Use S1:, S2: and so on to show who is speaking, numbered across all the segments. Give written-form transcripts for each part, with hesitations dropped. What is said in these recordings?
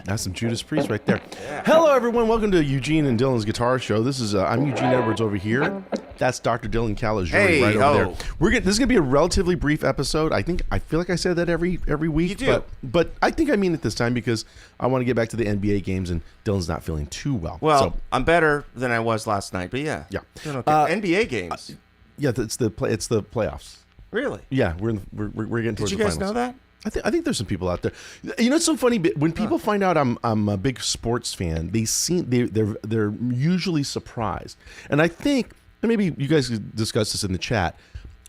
S1: That's some Judas Priest right there. Yeah. Hello, everyone. Welcome to Eugene and Dylan's Guitar Show. This is I'm Eugene Edwards over here. That's Dr. Dylan Calajuri right over there. This is gonna be a relatively brief episode. I feel like I said that every week.
S2: You do.
S1: But I think I mean it this time because I want to get back to the NBA games and Dylan's not feeling too well.
S2: Well, so, I'm better than I was last night, but yeah. Okay. NBA games.
S1: Yeah, it's the playoffs.
S2: Really?
S1: Yeah, we're getting towards the finals.
S2: Did you guys know that?
S1: I think there's some people out there. You know, it's so funny. When people find out I'm a big sports fan, they're usually surprised. And I think, and maybe you guys could discuss this in the chat.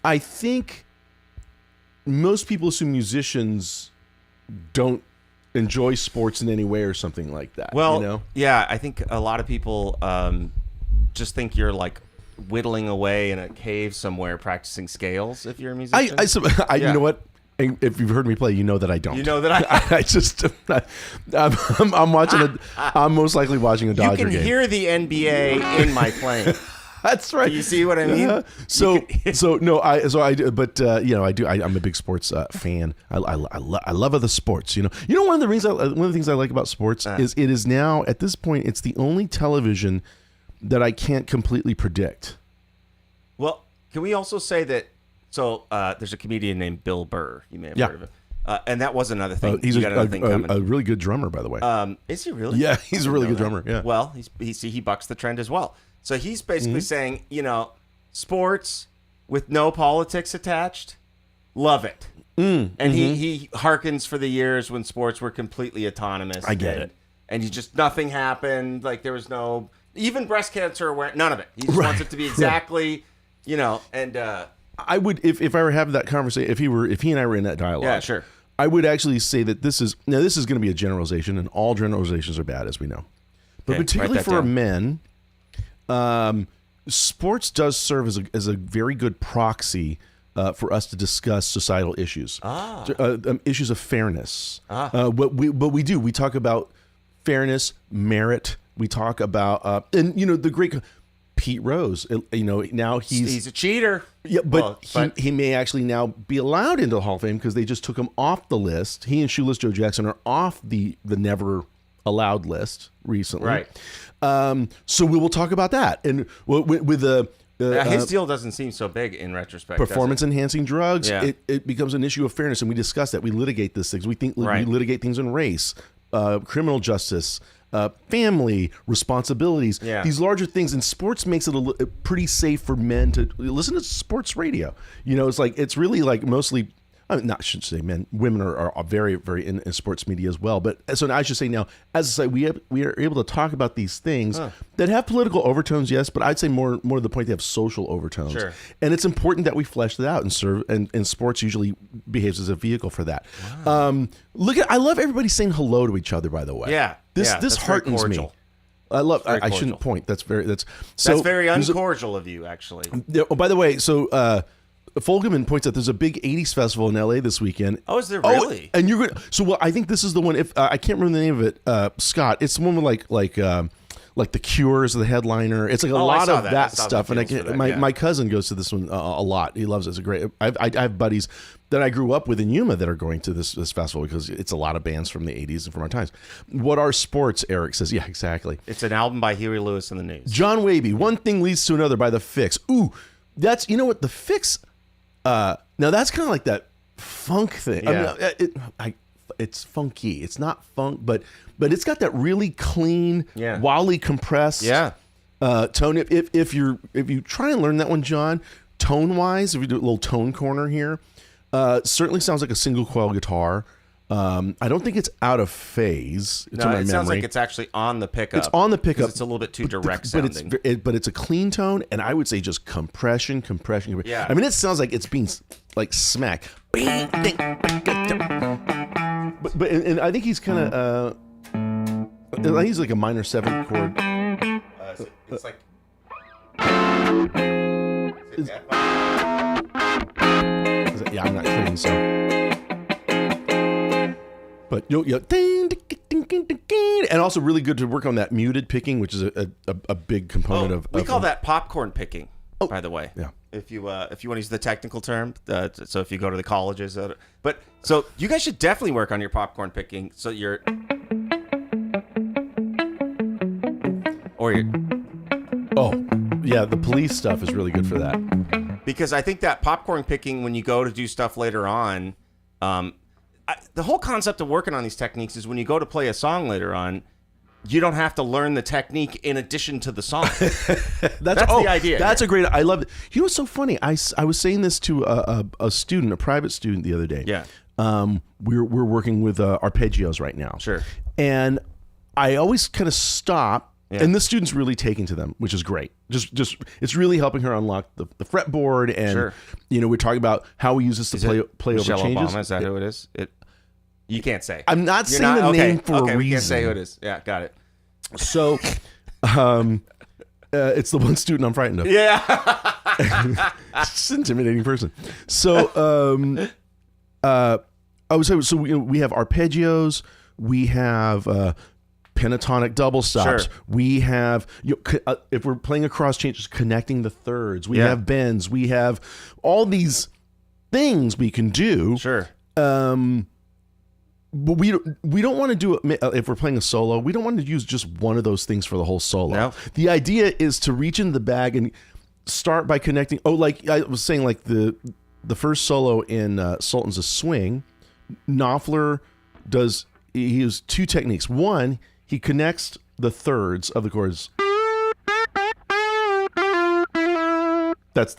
S1: I think most people assume musicians don't enjoy sports in any way or something like that.
S2: Well,
S1: you know?
S2: Yeah, I think a lot of people just think you're like whittling away in a cave somewhere practicing scales if you're a musician.
S1: You know what? If you've heard me play, you know that I don't.
S2: You know that
S1: I'm watching I'm most likely watching a Dodger game.
S2: You can hear the NBA in my playing.
S1: That's right.
S2: Do you see what I mean?
S1: I'm a big sports fan. I love other sports. You know, one of the things I like about sports is it is now at this point it's the only television that I can't completely predict.
S2: Well, can we also say that? So there's a comedian named Bill Burr. You may have heard of him. And that was another thing.
S1: He's a really good drummer, by the way.
S2: Is he really?
S1: Yeah, he's a really good drummer. Yeah.
S2: Well, he bucks the trend as well. So he's basically saying, sports with no politics attached, love it. And he harkens for the years when sports were completely autonomous.
S1: I get it.
S2: And nothing happened. Like there was no, even breast cancer, none of it. He just wants it to be exactly, and...
S1: I would, if I were having that conversation, if he and I were in that dialogue,
S2: yeah, sure.
S1: I would actually say that this is going to be a generalization, and all generalizations are bad, as we know. But particularly for men, sports does serve as a very good proxy for us to discuss societal issues, issues of fairness. What we do, we talk about fairness, merit. We talk about, the great. Pete Rose, now he's
S2: a cheater.
S1: Yeah, but he may actually now be allowed into the Hall of Fame because they just took him off the list. He and Shoeless Joe Jackson are off the never allowed list recently.
S2: Right.
S1: So we will talk about that. And with the
S2: his deal doesn't seem so big in retrospect.
S1: Performance enhancing drugs. Yeah. It becomes an issue of fairness, and we discuss that. We litigate these things. We litigate things in race, criminal justice. Family responsibilities, these larger things, and sports makes it pretty safe for men to listen to sports radio. It's really like mostly, I should say men, women are very, very in sports media as well. But so I should say now, as I say, we are able to talk about these things that have political overtones, yes, but I'd say more to the point they have social overtones.
S2: Sure.
S1: And it's important that we flesh that out and serve. And sports usually behaves as a vehicle for that. Wow. I love everybody saying hello to each other. By the way, this heartens me. I shouldn't point. That's very
S2: uncordial of you, actually.
S1: Oh, by the way, so. Folgeman points out there's a big 80's festival in LA this weekend.
S2: Oh, is there really?
S1: And you're going. So I think this is the one. If I can't remember the name of it, Scott. It's the one with like the Cure is the headliner. It's like a lot of that stuff. And my cousin goes to this one a lot. He loves it. It's a great. I have buddies that I grew up with in Yuma that are going to this festival because it's a lot of bands from the 80's and from our times. What are sports? Eric says. Yeah, exactly.
S2: It's an album by Huey Lewis and the News.
S1: John Waby. One thing leads to another by the Fix. Ooh, that's what the Fix. Now that's kind of like that funk thing.
S2: Yeah.
S1: I mean, it's funky. It's not funk, but it's got that really clean, wildly compressed tone. If you try and learn that one, John, tone wise, if you do a little tone corner here, certainly sounds like a single coil guitar. I don't think it's out of phase to my memory.
S2: It sounds like it's actually on the pickup.
S1: It's on the pickup.
S2: It's a little bit too direct
S1: sounding. But it's a clean tone, and I would say just compression.
S2: Yeah.
S1: I mean, it sounds like it's being like smacked. But and I think he's kind of he's like a minor 7th chord.
S2: It's like.
S1: Yeah, I'm not clean, so. But and also really good to work on that muted picking, which is a big component of.
S2: We call that popcorn picking. By the way,
S1: yeah.
S2: If you want to use the technical term, so if you go to the colleges, but so you guys should definitely work on your popcorn picking. So you're.
S1: Oh, yeah, the police stuff is really good for that.
S2: Because I think that popcorn picking, when you go to do stuff later on, the whole concept of working on these techniques is when you go to play a song later on, you don't have to learn the technique in addition to the song. That's the idea.
S1: That's a great. I love it. You know what's so funny? I was saying this to a student, a private student, the other day.
S2: Yeah.
S1: We're working with arpeggios right now.
S2: Sure.
S1: And I always kind of stop.
S2: Yeah.
S1: And the student's really taking to them, which is great. Just it's really helping her unlock the fretboard, and
S2: sure.
S1: We're talking about how we use this to play
S2: Michelle
S1: over changes.
S2: Obama, is that who it is? You can't say.
S1: I'm not saying the name for a reason.
S2: We can't say who it is. Yeah, got it.
S1: So, it's the one student I'm frightened of.
S2: Yeah,
S1: it's an intimidating person. So, we have arpeggios, we have. Pentatonic double stops.
S2: Sure.
S1: We have, if we're playing across changes, connecting the thirds. We have bends. We have all these things we can do.
S2: Sure.
S1: But we don't want to do it if we're playing a solo. We don't want to use just one of those things for the whole solo.
S2: No.
S1: The idea is to reach into the bag and start by connecting. Oh, like I was saying, like the first solo in Sultan's a Swing, Knopfler he uses 2 techniques. One, he connects the thirds of the chords. But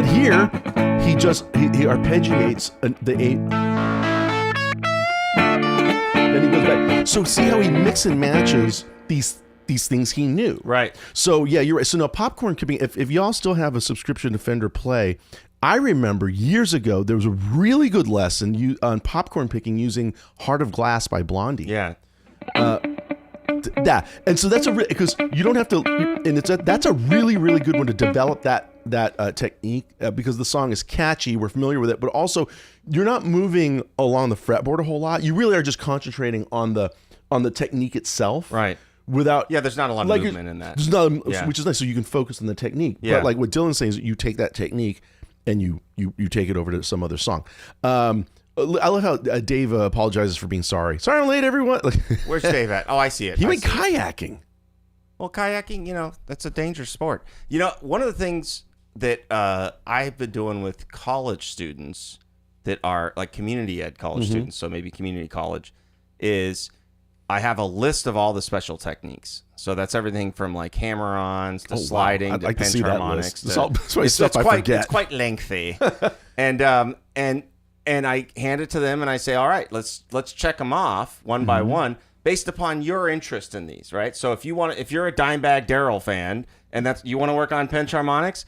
S1: here he arpeggiates the 8. Then he goes back. So see how he mix and matches these things he knew.
S2: Right.
S1: So yeah, you're right. So now popcorn could be, if y'all still have a subscription to Fender Play, I remember years ago there was a really good lesson on popcorn picking using Heart of Glass by Blondie.
S2: Yeah.
S1: That, and so that's because you don't have to, and that's a really, really good one to develop that technique because the song is catchy, we're familiar with it, but also you're not moving along the fretboard a whole lot. You really are just concentrating on the technique itself.
S2: Right.
S1: There's
S2: not a lot of movement in that.
S1: There's not, which is nice, so you can focus on the technique.
S2: Yeah.
S1: But like what Dylan's saying is that you take that technique and you take it over to some other song. I love how Dave apologizes for being sorry. Sorry I'm late, everyone.
S2: Where's Dave at? Oh, I see it.
S1: He went kayaking.
S2: Well, kayaking, that's a dangerous sport. One of the things that I've been doing with college students that are like community ed college students, so maybe community college, is I have a list of all the special techniques. So that's everything from like hammer-ons to sliding to pinch harmonics. It's quite lengthy. and I hand it to them and I say, all right, let's check them off one by one based upon your interest in these, right? So if you're a Dimebag Darrell fan and you want to work on pinch harmonics,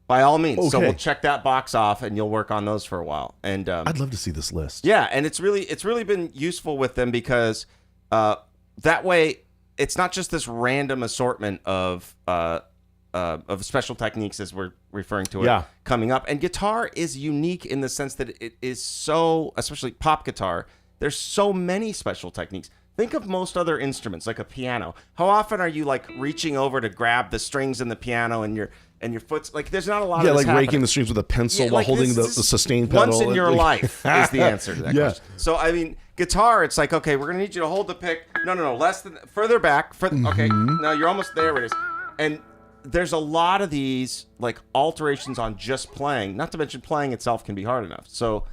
S2: by all means. Okay. So we'll check that box off and you'll work on those for a while. And
S1: I'd love to see this list.
S2: Yeah, and it's really been useful with them because that way it's not just this random assortment of special techniques, as we're referring to it, coming up. And guitar is unique in the sense that it is so, especially pop guitar, there's so many special techniques. Think of most other instruments, like a piano. How often are you like reaching over to grab the strings in the piano and your foot's like? There's not a lot of this
S1: like
S2: happening.
S1: Raking the strings with a pencil while holding the sustain pedal.
S2: Once in your life is the answer to that question. So I mean, guitar, it's like, okay, we're gonna need you to hold the pick. No, further back. Okay, no, you're almost there. It is, and there's a lot of these like alterations on just playing. Not to mention playing itself can be hard enough. So.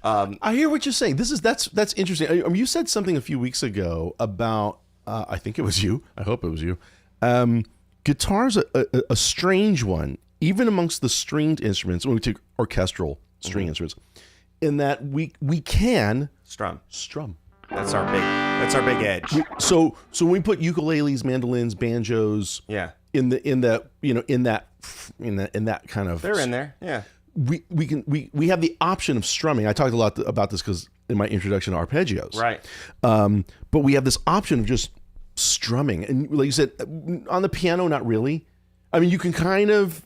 S1: I hear what you're saying. That's interesting. You said something a few weeks ago about I think it was you. I hope it was you. Guitar's a strange one even amongst the stringed instruments, when we take orchestral string instruments, in that we can
S2: strum.
S1: That's
S2: our big edge.
S1: So when we put ukuleles, mandolins, banjos, in that kind of,
S2: they're in there. Yeah.
S1: We have the option of strumming. I talked a lot about this because in my introduction to arpeggios.
S2: Right.
S1: But we have this option of just strumming, and like you said, on the piano, not really. I mean, you could kind of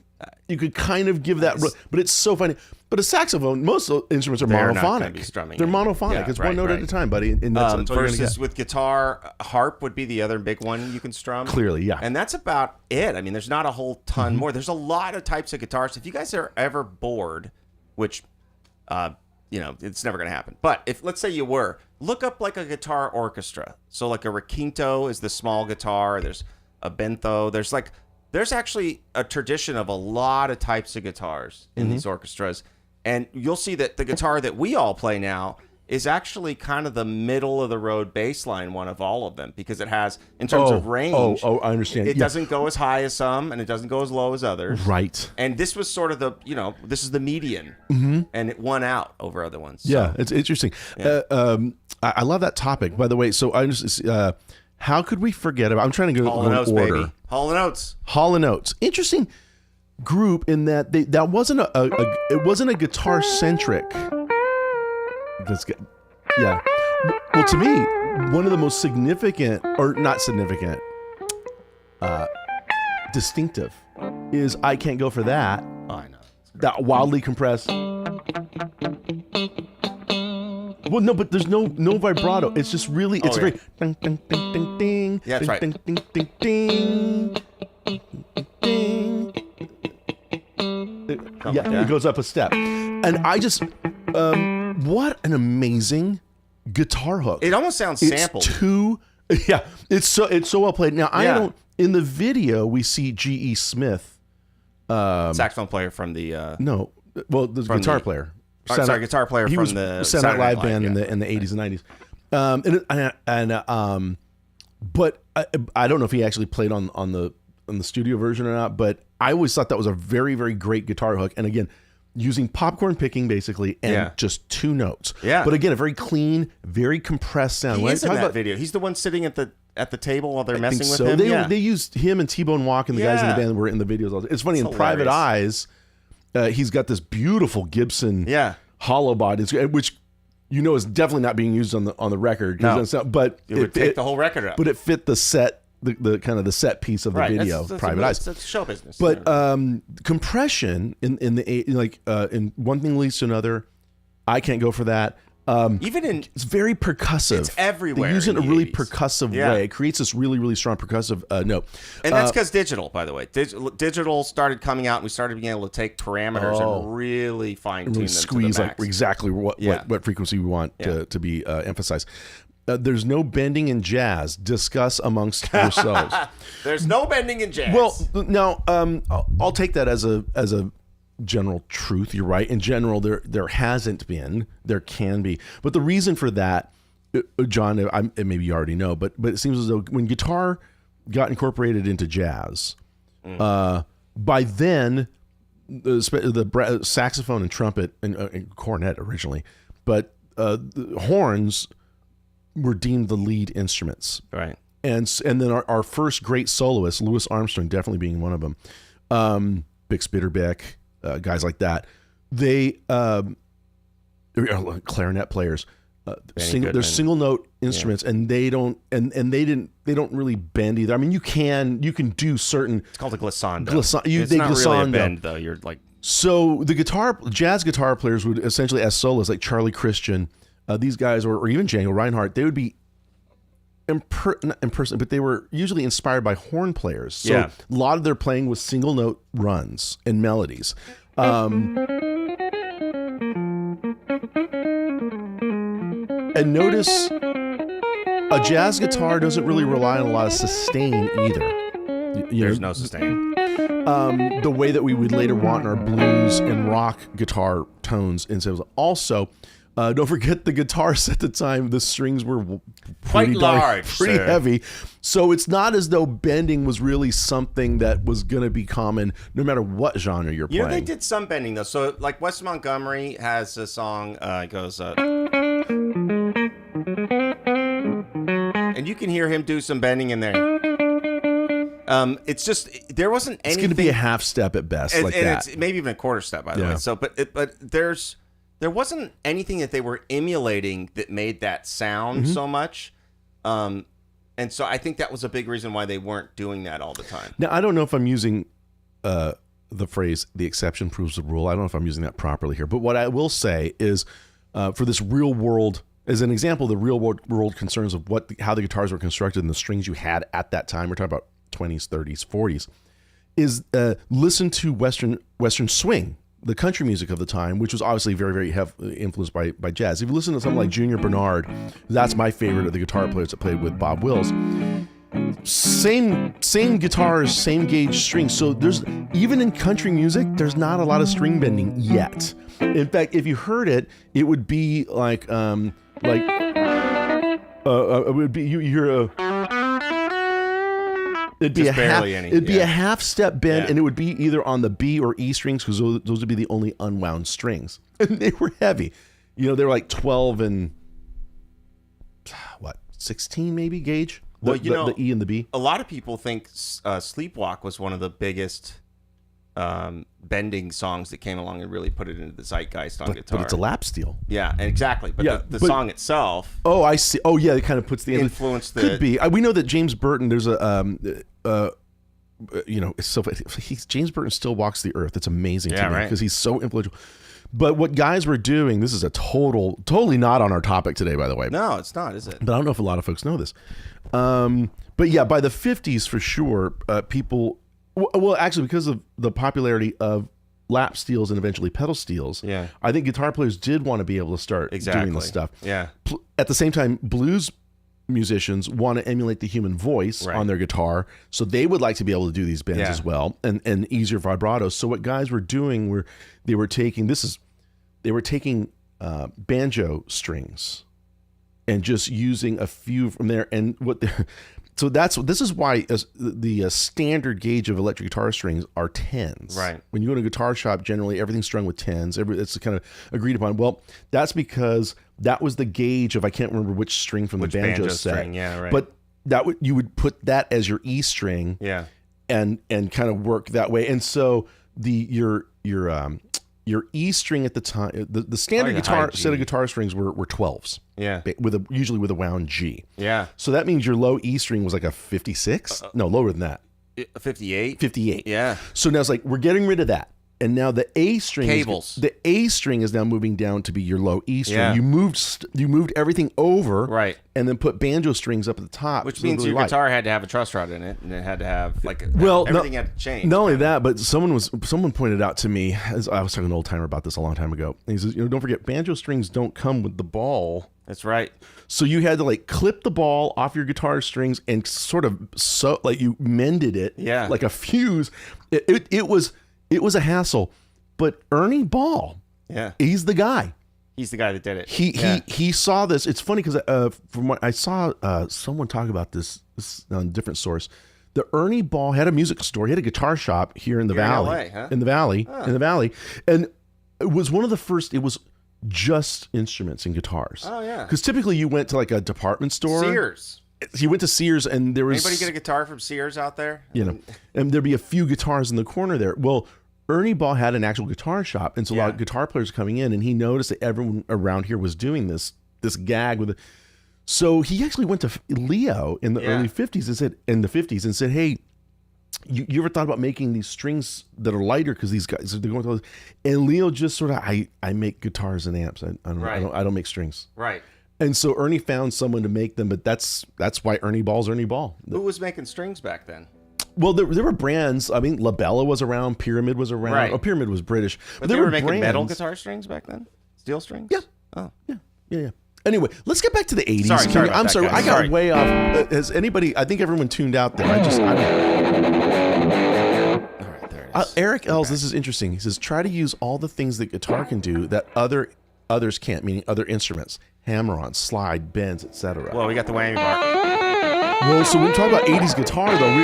S1: give that, but it's so funny. But a saxophone, most instruments are monophonic.
S2: Not gonna be strumming.
S1: They're monophonic. It's one note at a time, buddy. And that's all you're gonna
S2: versus
S1: get.
S2: with guitar, harp would be the other big one you can strum.
S1: Clearly, yeah.
S2: And that's about it. I mean, there's not a whole ton more. There's a lot of types of guitars. If you guys are ever bored, which, it's never going to happen. But if, let's say you were, look up like a guitar orchestra. So like a requinto is the small guitar. There's a bentho. There's actually a tradition of a lot of types of guitars in these orchestras. And you'll see that the guitar that we all play now is actually kind of the middle of the road bass line one of all of them, because it has, in terms of range,
S1: I understand.
S2: It doesn't go as high as some and it doesn't go as low as others.
S1: Right.
S2: And this was sort of this is the median, and it won out over other ones.
S1: Yeah, it's interesting. Yeah. I love that topic, by the way. So I just, how could we forget about, I'm trying to go
S2: Hall & Oates,
S1: order.
S2: baby. Hall & Oates.
S1: Hall & Oates. Interesting group in that that wasn't it wasn't a guitar centric. Yeah. Well, to me, one of the most significant, or not significant, distinctive is I Can't Go For That.
S2: Oh, I know.
S1: That wildly compressed. Well, no, but there's no vibrato. It's just really, it's very ding, ding, ding, ding, ding.
S2: Yeah, that's right.
S1: Ding, ding, ding, ding, ding. It goes up a step. And I just, what an amazing guitar hook.
S2: It almost sounds sampled.
S1: It's so well played. Now, I don't, in the video, we see G.E. Smith.
S2: Saxophone player from the...
S1: the guitar player.
S2: Guitar player from the
S1: Saturday Night Live band in the 80s and 90s. But I don't know if he actually played on the studio version or not, but I always thought that was a very, very great guitar hook. And again, using popcorn picking basically and just two notes. Yeah. But again, a very clean, very compressed sound.
S2: He is in that video. He's the one sitting at the table while they're messing with him.
S1: They used him and T-Bone Walk and the guys in the band that were in the videos also. It's funny, in Private Eyes, he's got this beautiful Gibson hollow body, which is definitely not being used on the record.
S2: No.
S1: But
S2: it would take the whole record up.
S1: But it fit the set, the kind of the set piece of the video. That's Private Eyes.
S2: That's show business.
S1: But compression in One Thing Leads to Another, I Can't Go For That. It's very percussive.
S2: It's everywhere.
S1: They use it in a really percussive way. It creates this really, really strong percussive note.
S2: And that's because digital, by the way. Digital started coming out, and we started being able to take parameters and really fine tune them
S1: squeeze
S2: to the max.
S1: Exactly what frequency we want to be emphasized. There's no bending in jazz. Discuss amongst yourselves.
S2: There's no bending in jazz.
S1: Well, now I'll take that as a general truth. You're right. In general, there hasn't been. There can be, but the reason for that, John, maybe you already know, but it seems as though when guitar got incorporated into jazz, by then the saxophone and trumpet and cornet originally, but the horns were deemed the lead instruments.
S2: Right.
S1: And then our first great soloist, Louis Armstrong, definitely being one of them, Bix Beiderbecke, guys like that, they clarinet players, they're single note instruments, and they don't really bend either. I mean, you can do certain.
S2: It's called a glissando.
S1: It's not
S2: really a bend though. You're like.
S1: So jazz guitar players would essentially, as soloists, like Charlie Christian, these guys, or even Django Reinhardt, they would be not impersonal, but they were usually inspired by horn players. So a lot of their playing was single note runs and melodies. And notice a jazz guitar doesn't really rely on a lot of sustain either.
S2: There's no sustain.
S1: The way that we would later want in our blues and rock guitar tones. And so also, Don't forget the guitars at the time. The strings were
S2: quite large,
S1: pretty heavy. So it's not as though bending was really something that was going to be common no matter what genre you're playing.
S2: You know, they did some bending though. So like Wes Montgomery has a song. It goes, and you can hear him do some bending in there. It's just there wasn't anything.
S1: It's going to be a half step at best, like that.
S2: It's maybe even a quarter step, by the way. So, but there wasn't anything that they were emulating that made that sound so much. And so I think that was a big reason why they weren't doing that all the time.
S1: Now, I don't know if I'm using the phrase "the exception proves the rule." I don't know if I'm using that properly here. But what I will say is, for this real world, as an example, the real world concerns of how the guitars were constructed and the strings you had at that time. We're talking about 20s, 30s, 40s, is listen to Western swing, the country music of the time, which was obviously very, very heavily influenced by jazz. If you listen to something like Junior Bernard, that's my favorite of the guitar players that played with Bob Wills. Same guitars, same gauge strings. So there's, even in country music, there's not a lot of string bending yet. In fact, if you heard it, it would be like it would be you hear a. It'd be a half step bend, and it would be either on the B or E strings, because those would be the only unwound strings, and they were heavy. You know, they were like 12 and 16 maybe gauge. The E and the B.
S2: A lot of people think "Sleepwalk" was one of the biggest bending songs that came along and really put it into the zeitgeist on guitar.
S1: But it's a lap steel.
S2: Yeah, exactly. But the song itself.
S1: Oh, I see. Oh, yeah, it kind of puts the
S2: influence.
S1: Could be. We know that James Burton. There's it's so James Burton still walks the earth. It's amazing to me because he's so influential. But what guys were doing, this is a totally not on our topic today, by the way.
S2: No, it's not, is it?
S1: But I don't know if a lot of folks know this. But yeah, by the 50s for sure, people. Well, actually, because of the popularity of lap steels and eventually pedal steels, I think guitar players did want to be able to start doing this stuff.
S2: Yeah.
S1: At the same time, blues musicians want to emulate the human voice on their guitar, so they would like to be able to do these bends as well, and easier vibratos. So what guys were doing they were taking banjo strings and just using a few from there, and so this is why the standard gauge of electric guitar strings are 10s.
S2: Right.
S1: When you go to a guitar shop, generally everything's strung with 10s. It's kind of agreed upon. Well, that's because that was the gauge of, I can't remember which string from the banjo set.
S2: String. Yeah, right.
S1: But you would put that as your E string.
S2: Yeah.
S1: And kind of work that way. And so your E string at the time, the standard guitar set of guitar strings were 12s.
S2: Yeah.
S1: Usually with a wound G.
S2: Yeah.
S1: So that means your low E string was like a 56? No, lower than that.
S2: 58?
S1: 58.
S2: Yeah.
S1: So now it's like, we're getting rid of that. And now the A string
S2: cables.
S1: The A string is now moving down to be your low E string.
S2: Yeah.
S1: You moved everything over,
S2: right,
S1: and then put banjo strings up at the top,
S2: which means your guitar had to have a truss rod in it, and it had to have everything had to change.
S1: Not only that, but someone pointed out to me, as I was talking to an old timer about this a long time ago. And he says, don't forget, banjo strings don't come with the ball.
S2: That's right.
S1: So you had to clip the ball off your guitar strings and sort of you mended it, like a fuse. It was a hassle, but Ernie Ball, he's the guy.
S2: He's the guy that did it.
S1: He saw this. It's funny because from what I saw someone talk about this on a different source. The Ernie Ball had a music store. He had a guitar shop here in the valley, in the valley, and it was one of the first. It was just instruments and guitars.
S2: Oh yeah.
S1: Because typically you went to a department store.
S2: Sears.
S1: He went to Sears, and there was...
S2: Anybody get a guitar from Sears out there?
S1: And there'd be a few guitars in the corner there. Well, Ernie Ball had an actual guitar shop, and so a lot of guitar players coming in, and he noticed that everyone around here was doing this gag with it. So he actually went to Leo in the early 50s and said, hey, you ever thought about making these strings that are lighter, because these guys, they're going through this. And Leo just sort of, I make guitars and amps. I don't make strings.
S2: Right.
S1: And so Ernie found someone to make them, but that's why Ernie Ball's Ernie Ball.
S2: Who was making strings back then?
S1: Well, there were brands. I mean, Labella was around. Pyramid was around.
S2: Right.
S1: Oh, Pyramid was British.
S2: But they were making metal guitar strings back then? Steel strings?
S1: Yeah.
S2: Oh.
S1: Yeah. Anyway, let's get back to the 80s.
S2: Sorry,
S1: I'm sorry. I got way off. Has anybody... I think everyone tuned out there. All right, there it is. Eric Ells, this is interesting. He says, try to use all the things that guitar can do that other others can't, meaning other instruments, hammer-ons, slide, bends, etc.
S2: Well, we got the whammy bar.
S1: Well, so when we talk about 80s guitar, though,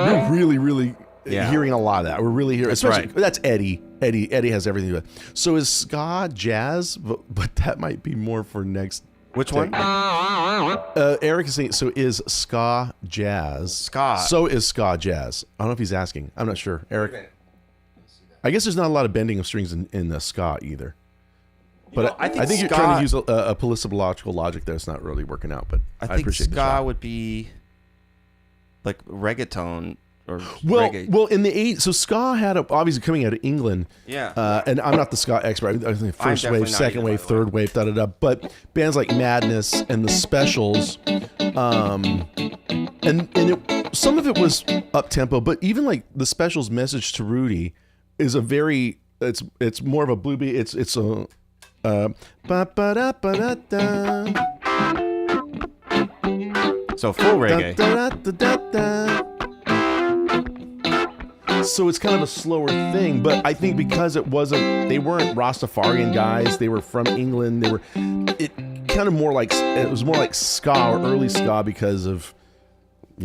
S1: we're really hearing a lot of that. We're really hearing, especially that's Eddie. Eddie has everything to do with it. So is ska jazz? But that might be more for next.
S2: Which one?
S1: Eric is saying, so is ska jazz?
S2: Ska.
S1: So is ska jazz. I don't know if he's asking. I'm not sure. Eric? I guess there's not a lot of bending of strings in the ska either. But I think you're trying to use a polysyllabical logic there. It's not really working out, but I
S2: think
S1: appreciate
S2: ska would be like reggaeton or reggae.
S1: Well, in the 80s, so ska had obviously coming out of England.
S2: Yeah.
S1: And I'm not the ska expert. I think first wave, second wave, third wave, But bands like Madness and the Specials, and some of it was up tempo, but even like the Specials' Message to Rudy is a very it's more of a blue beat. It's a
S2: so full reggae.
S1: So it's kind of a slower thing, but I think because they weren't Rastafarian guys, they were from England. It was more like ska or early ska because of,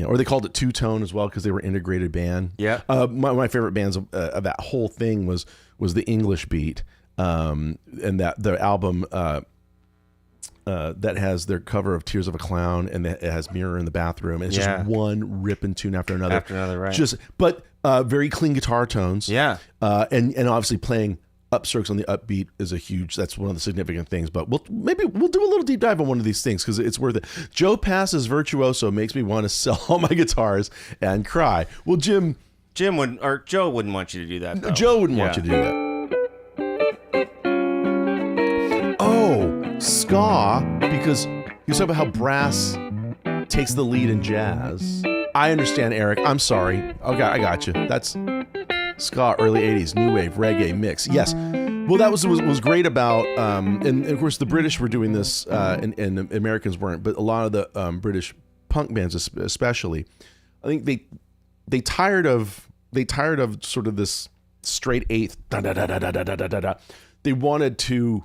S1: or they called it two-tone as well because they were integrated band.
S2: Yeah.
S1: My favorite bands of that whole thing was the English Beat, and that the album that has their cover of Tears of a Clown, and it has Mirror in the Bathroom. And it's just one ripping tune after another.
S2: Right.
S1: But very clean guitar tones.
S2: Yeah.
S1: And obviously playing upstrokes on the upbeat is that's one of the significant things. But we'll do a little deep dive on one of these things because it's worth it. Joe Pass's Virtuoso makes me want to sell all my guitars and cry. Well, Joe
S2: wouldn't want you to do that, though.
S1: Joe wouldn't want you to do that. Oh, ska, because you talk about how brass takes the lead in jazz. I understand, Eric. I'm sorry. Okay, I got you. That's ska, early 80s, new wave, reggae mix. Yes. Well, that was great about, and of course the British were doing this, and Americans weren't, but a lot of the British punk bands especially, I think they tired of sort of this straight eighth, da da da da da da da da. They wanted to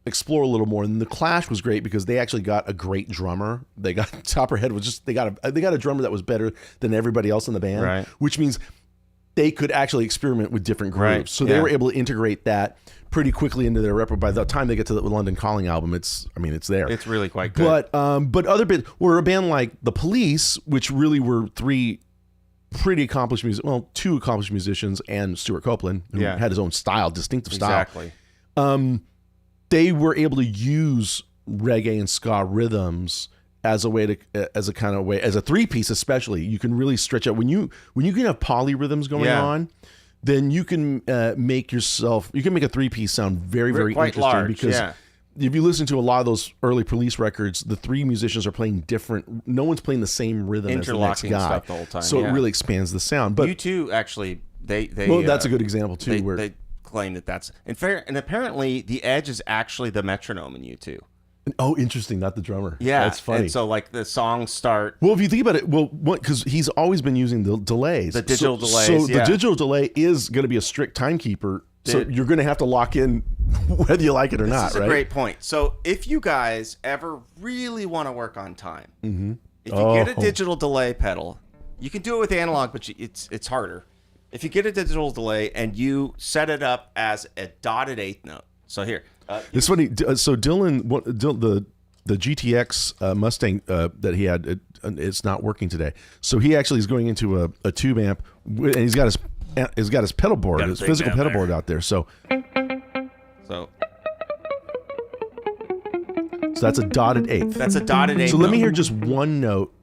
S1: explore a little more, and the Clash was great because they actually got a great drummer. They got Copperhead was just they got a drummer that was better than everybody else in the band,
S2: right.
S1: Which means they could actually experiment with different groups. Right. So they were able to integrate that pretty quickly into their repertoire. By the time they get to the London Calling album, it's there.
S2: It's really quite good.
S1: But other bands were a band like the Police, which really were three pretty accomplished two accomplished musicians, and Stuart Copeland, who had his own style, distinctive style.
S2: Exactly.
S1: They were able to use reggae and ska rhythms as a three-piece, especially. You can really stretch out when you can have polyrhythms going on. Then you can make a three-piece sound very, very interesting
S2: large,
S1: because if you listen to a lot of those early Police records, the three musicians are playing different. No one's playing the same rhythm as the next guy.
S2: Stuff the whole time.
S1: So it really expands the sound. But
S2: U2 actually,
S1: that's a good example too.
S2: They claim that's fair, and apparently the Edge is actually the metronome in U2.
S1: Oh, interesting. Not the drummer.
S2: Yeah,
S1: that's funny.
S2: And so like the songs start.
S1: Well, if you think about it, because he's always been using the delays,
S2: the digital delays.
S1: So the digital delay is going to be a strict timekeeper. So you're going to have to lock in whether you like it or not.
S2: This is a great point. So if you guys ever really want to work on time, if you get a digital delay pedal, you can do it with analog, but it's harder. If you get a digital delay and you set it up as a dotted eighth note. So here.
S1: It's funny. So Dylan, the GTX Mustang that he had, it's not working today. So he actually is going into a tube amp, and he's got his pedal board, his physical pedal board out there. So that's a dotted eighth.
S2: That's a dotted eighth.
S1: So let me hear just one note.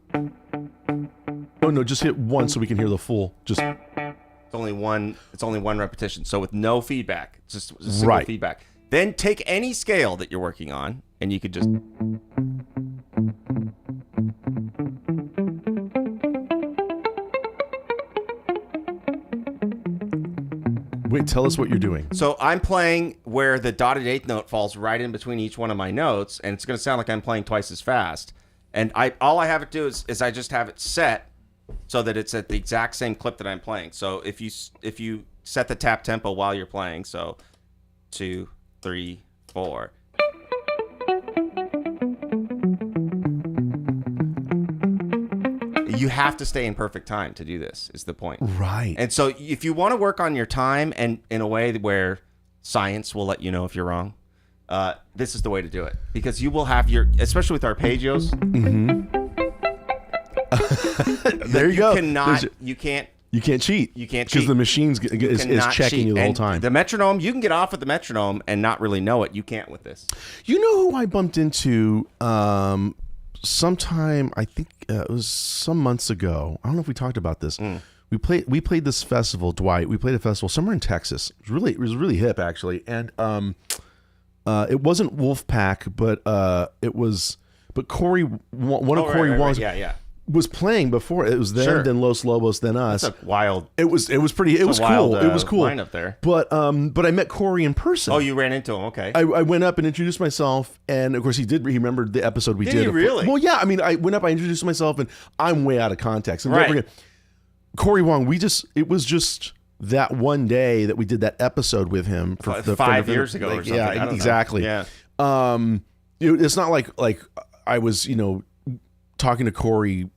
S1: Oh no, just hit one so we can hear the full. Just.
S2: It's only one repetition. So with no feedback, it's just a single feedback. Then take any scale that you're working on, and you could just.
S1: Wait, tell us what you're doing.
S2: So I'm playing where the dotted eighth note falls right in between each one of my notes, and it's going to sound like I'm playing twice as fast. And all I have it do is I just have it set so that it's at the exact same clip that I'm playing. So if you set the tap tempo while you're playing, so 2, 3, 4. You have to stay in perfect time to do this, is the point.
S1: Right.
S2: And so if you want to work on your time and in a way where science will let you know if you're wrong, this is the way to do it. Because you will have especially with arpeggios.
S1: Mm-hmm. There you go.
S2: You can't
S1: cheat.
S2: You can't cheat.
S1: Because the machine is checking you the whole time.
S2: The metronome, you can get off with the metronome and not really know it. You can't with this.
S1: You know who I bumped into sometime, I think it was some months ago. I don't know if we talked about this. We played this festival, Dwight. We played a festival somewhere in Texas. It was really hip, actually. And it wasn't Wolfpack, but Corey, one of Corey Wong's was playing before. It was them, then Los Lobos, then us.
S2: That's a wild.
S1: It was cool. It was cool.
S2: Line up there.
S1: But I met Corey in person.
S2: Oh, you ran into him. Okay.
S1: I went up and introduced myself, and of course he remembered the episode we did.
S2: Did he really?
S1: Well, yeah. I mean, I went up, I introduced myself, and I'm way out of context. And don't forget, Corey Wong. It was just that one day that we did that episode with him for
S2: 5 years ago or something.
S1: Yeah, exactly.
S2: Yeah.
S1: It's not like I was talking to Corey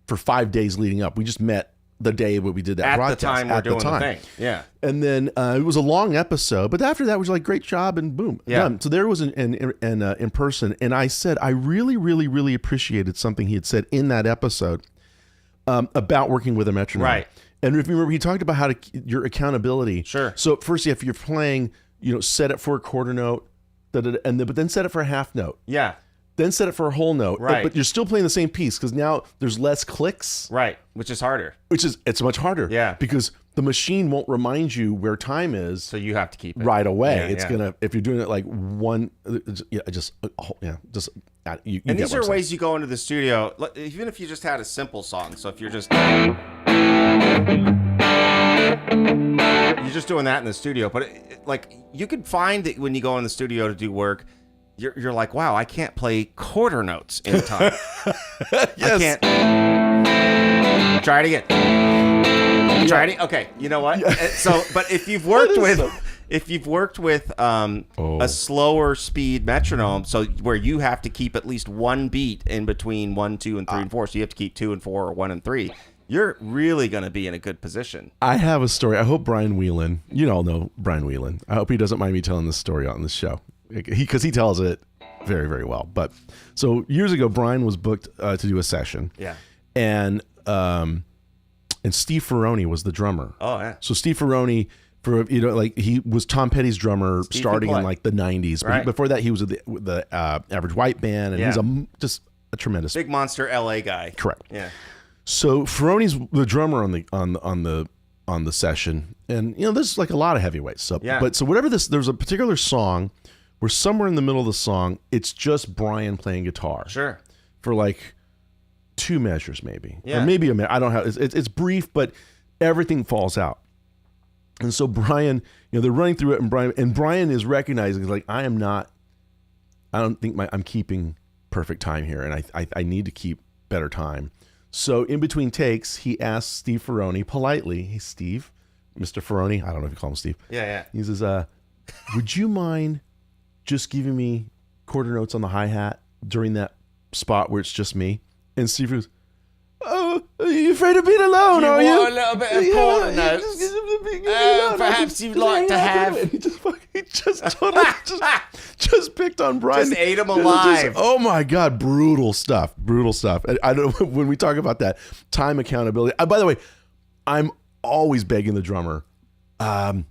S1: for 5 days leading up. We just met the day when we did that broadcast.
S2: At the time we're doing the thing. Yeah.
S1: And then it was a long episode, but after that it was like, great job, and boom, done. So there was an in person, and I said I really, really, really appreciated something he had said in that episode about working with a metronome.
S2: Right.
S1: And if you remember, he talked about your accountability.
S2: Sure.
S1: So first, if you're playing, set it for a quarter note, but then set it for a half note.
S2: Yeah.
S1: Then set it for a whole note.
S2: Right.
S1: But you're still playing the same piece because now there's less clicks.
S2: Right. Which is harder.
S1: It's much harder.
S2: Yeah.
S1: Because the machine won't remind you where time is.
S2: So you have to keep it
S1: right away.
S2: Yeah,
S1: it's gonna, if you're doing it like one, you
S2: and these are ways you go into the studio, even if you just had a simple song. So if you're just doing that in the studio, but you could find that when you go in the studio to do work, you're like, wow, I can't play quarter notes in time.
S1: Yes.
S2: I can't. Try it again. Try it. Okay. You know what? So, but if you've worked with a slower speed metronome, so where you have to keep at least one beat in between 1, 2, and 3 and 4, so you have to keep 2 and 4 or 1 and 3. You're really going to be in a good position.
S1: I have a story. I hope Brian Whelan, you all know Brian Whelan. I hope he doesn't mind me telling this story on this show. Because he tells it very, very well. But so years ago, Brian was booked to do a session.
S2: Yeah.
S1: And Steve Ferroni was the drummer.
S2: Oh, yeah.
S1: So Steve Ferroni, he was Tom Petty's drummer starting in like the 90s. But
S2: right.
S1: Before that, he was with the Average White Band, and he's just a tremendous
S2: big monster LA guy.
S1: Correct.
S2: Yeah.
S1: So Ferroni's the drummer on the session, and there's like a lot of heavyweights. So so whatever there's a particular song where somewhere in the middle of the song, it's just Brian playing guitar.
S2: Sure.
S1: For like 2 measures, maybe.
S2: Yeah.
S1: Or maybe a minute. I don't have. It's brief, but everything falls out. And so Brian, they're running through it, and Brian is recognizing, like, I don't think I'm keeping perfect time here, and I need to keep better time. So in between takes, he asks Steve Ferroni politely, "Hey, Steve, Mr. Ferroni," I don't know if you call him Steve.
S2: Yeah.
S1: He says, "Would you mind just giving me quarter notes on the hi-hat during that spot where it's just me?" And Steve goes, "Oh, are you afraid of being alone, are you?
S2: You want a little bit of quarter notes? Perhaps you'd like to have..."
S1: And he just totally just picked on Brian.
S2: Just ate him alive.
S1: Oh my God, brutal stuff. And I don't know, when we talk about that time accountability. By the way, I'm always begging the drummer,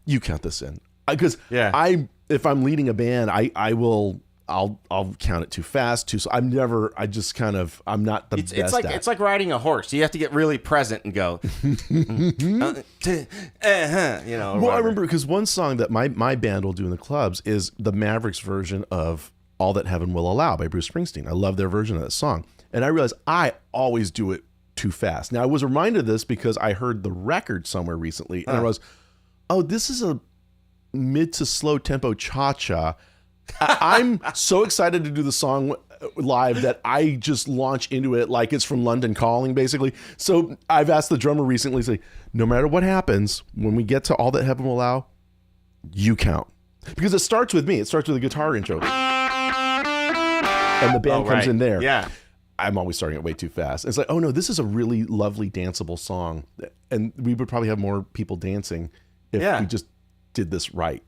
S1: you count this in, because if I'm leading a band, I'll count it too fast, too. So I'm not the best at it.
S2: It's like riding a horse. You have to get really present and go.
S1: Well, I remember because one song that my band will do in the clubs is the Mavericks version of "All That Heaven Will Allow" by Bruce Springsteen. I love their version of that song, and I realized I always do it too fast. Now I was reminded of this because I heard the record somewhere recently, and I was, oh, this is a mid to slow tempo cha-cha. I'm so excited to do the song live that I just launch into it like it's from London Calling, basically. So I've asked the drummer recently, say, no matter what happens, when we get to "All That Heaven Will Allow," you count. Because it starts with me. It starts with a guitar intro. And the band comes in there.
S2: Yeah.
S1: I'm always starting it way too fast. It's like, oh no, this is a really lovely danceable song. And we would probably have more people dancing if we just did this right.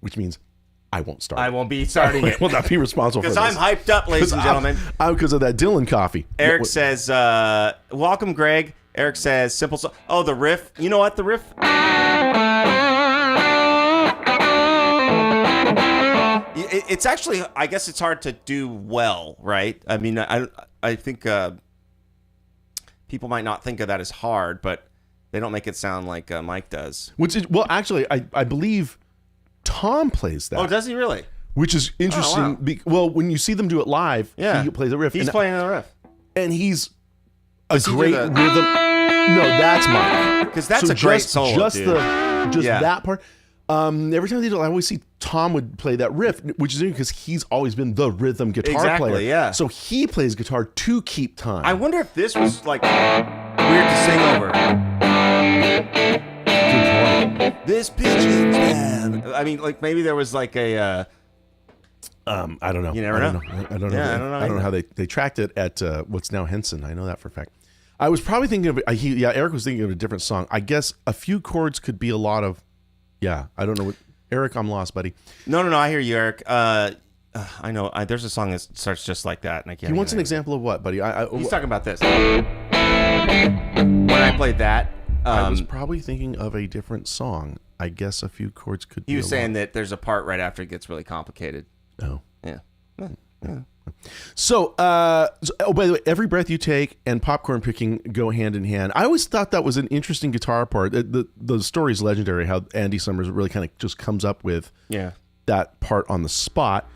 S1: Which means I won't start.
S2: I won't be starting it.
S1: I will not be responsible for this.
S2: Because I'm hyped up, ladies and gentlemen.
S1: Because of that Dylan coffee.
S2: Eric says, welcome, Greg. Eric says, simple song. Oh, the riff. You know what? The riff. It's actually, I guess it's hard to do well, right? I mean, I think people might not think of that as hard, but they don't make it sound like Mike does.
S1: Which is, well, actually, I believe Tom plays that.
S2: Oh, does he really?
S1: Which is interesting.
S2: Oh, wow.
S1: Well, when you see them do it live, he plays the riff.
S2: He's playing the riff.
S1: And he's a great rhythm. No, that's Mike.
S2: Because that's a great solo,
S1: Just
S2: dude.
S1: That part. Every time they do it, I always see Tom would play that riff, which is interesting because he's always been the rhythm guitar player.
S2: Yeah.
S1: So he plays guitar to keep time.
S2: I wonder if this was like weird to sing over.
S1: Good point.
S2: This pigeon's bad. I mean, like maybe there was like a.
S1: I don't know.
S2: You never know.
S1: I don't know.
S2: Yeah, I don't know
S1: how they tracked it at what's now Henson. I know that for a fact. I was probably thinking of Eric was thinking of a different song. I guess a few chords could be a lot of. Yeah, I don't know what. Eric, I'm lost, buddy.
S2: No. I hear you, Eric. I know. There's a song that starts just like that, and I can't.
S1: He wants an example of what, buddy?
S2: He's talking about this. When I played that,
S1: I was probably thinking of a different song. I guess a few chords could.
S2: He was saying that there's a part right after it gets really complicated.
S1: Oh,
S2: yeah.
S1: So, by the way, Every Breath You Take and Popcorn Picking go hand in hand. I always thought that was an interesting guitar part. The story is legendary, how Andy Summers really kind of just comes up with that part on the spot.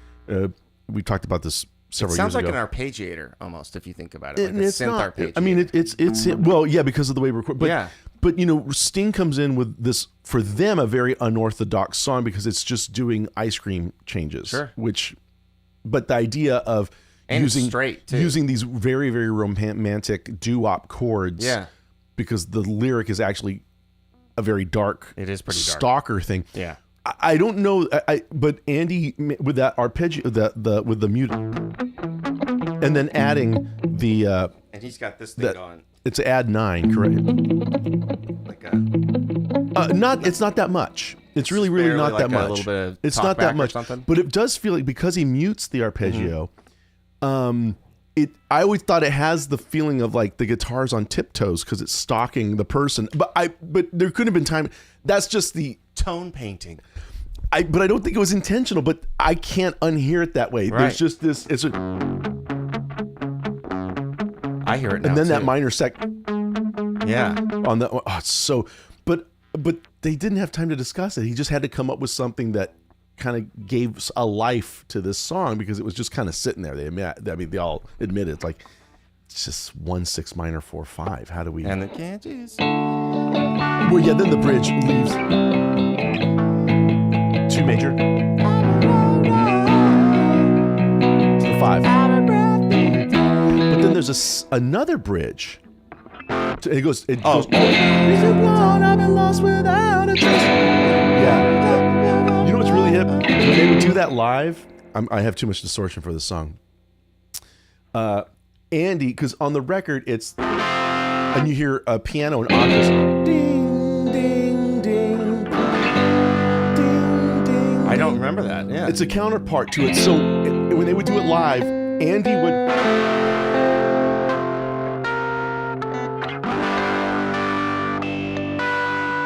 S1: We talked about this several years ago.
S2: It sounds like an arpeggiator almost, if you think about it. Like
S1: it's
S2: a synth
S1: not.
S2: arpeggiator.
S1: I mean, it's well, yeah, because of the way we record. But, but, Sting comes in with this, for them, a very unorthodox song because it's just doing ice cream changes.
S2: Sure.
S1: But the idea of using these very, very romantic doo-wop chords, because the lyric is actually a very dark,
S2: it is pretty dark
S1: stalker thing.
S2: Yeah,
S1: I don't know, but Andy with that arpeggio, with the mute, and then adding the
S2: and he's got this thing going.
S1: It's add 9, correct?
S2: Like
S1: it's not that much. It's really not
S2: like
S1: that much.
S2: A little bit of
S1: it's not that much, but it does feel like because he mutes the arpeggio, I always thought it has the feeling of like the guitar's on tiptoes because it's stalking the person. But there could have been time. That's just the
S2: tone painting.
S1: But I don't think it was intentional. But I can't unhear it that way.
S2: Right.
S1: There's just this.
S2: I hear it now.
S1: And then
S2: too.
S1: that minor sec.
S2: Yeah.
S1: On the it's so. But they didn't have time to discuss it. He just had to come up with something that kind of gave a life to this song because it was just kind of sitting there. They all admit it's like it's just 1-6 minor 4-5. How do we?
S2: And the can't you see?
S1: Well, yeah. Then the bridge leaves 2 major to the 5. But then there's another bridge. It goes. I've been lost without a trace. Yeah. You know what's really hip? When they would do that live, I have too much distortion for this song. Andy, because on the record it's, and you hear a piano and octaves. Ding, ding, ding, ding, ding.
S2: I don't remember that. Yeah.
S1: It's a counterpart to it. So when they would do it live, Andy would.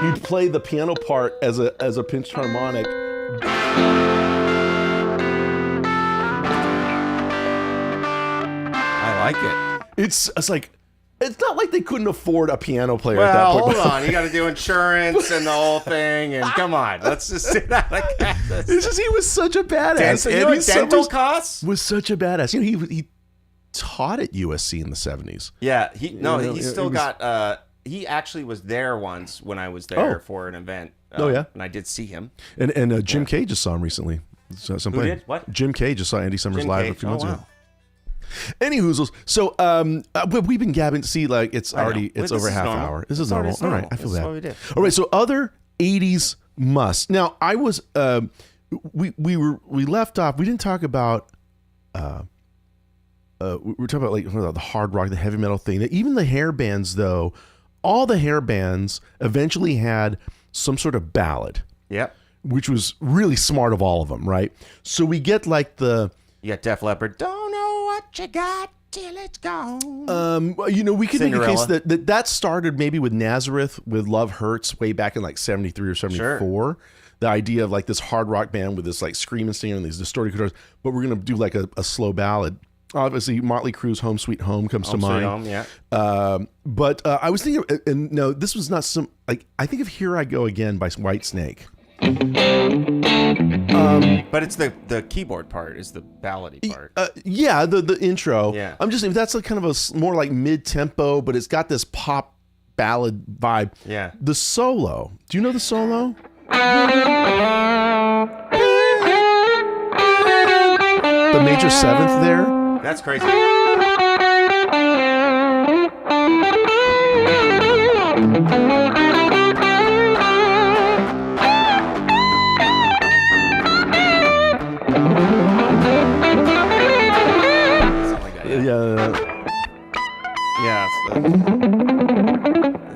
S1: You'd play the piano part as a pinched harmonic.
S2: I like it.
S1: It's like it's not like they couldn't afford a piano player at that point.
S2: Well, hold on. You got to do insurance and the whole thing. And come on, let's just sit out like that.
S1: It's just he was such a badass.
S2: Dental costs
S1: was such a badass. He taught at USC in the 70s.
S2: Yeah, he still got. He actually was there once when I was there for an event. And I did see him.
S1: And Jim Kay just saw him recently.
S2: Who did? What?
S1: Jim Kay just saw Andy Summers live a few months ago. Any hoozles. So we've been gabbing. See, like it's over half hour. This is normal. All right, I feel bad. All right, so other 80s must. Now I was we left off. We didn't talk about. We were talking about like the hard rock, the heavy metal thing. Even the hair bands, though, all the hair bands eventually had some sort of ballad.
S2: Yep.
S1: Which was really smart of all of them, right? So we get like
S2: you got Def Leppard. Don't know what you got till it's gone.
S1: We could make a case that started maybe with Nazareth with Love Hurts way back in like 73 or 74. Sure. The idea of like this hard rock band with this like screaming singer and these distorted guitars, but we're gonna do like a slow ballad. Obviously, Motley Crue's "Home Sweet Home" comes to mind.
S2: Home, yeah.
S1: But I was thinking, and no, this was not some like. I think of "Here I Go Again" by Whitesnake.
S2: But it's the keyboard part is the ballady part.
S1: Yeah, the intro.
S2: Yeah.
S1: I'm just saying that's like kind of a more like mid tempo, but it's got this pop ballad vibe.
S2: Yeah.
S1: The solo. Do you know the solo? The major seventh there.
S2: That's crazy. Yeah.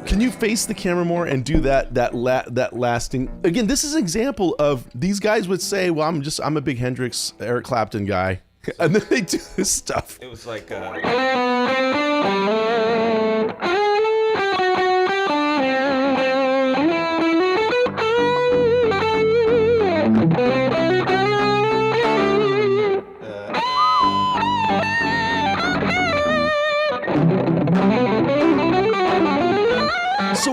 S1: Can you face the camera more and do that lasting? Again, this is an example of these guys would say, "Well, I'm a big Hendrix, Eric Clapton guy," and then they do this stuff.
S2: It was like.
S1: So,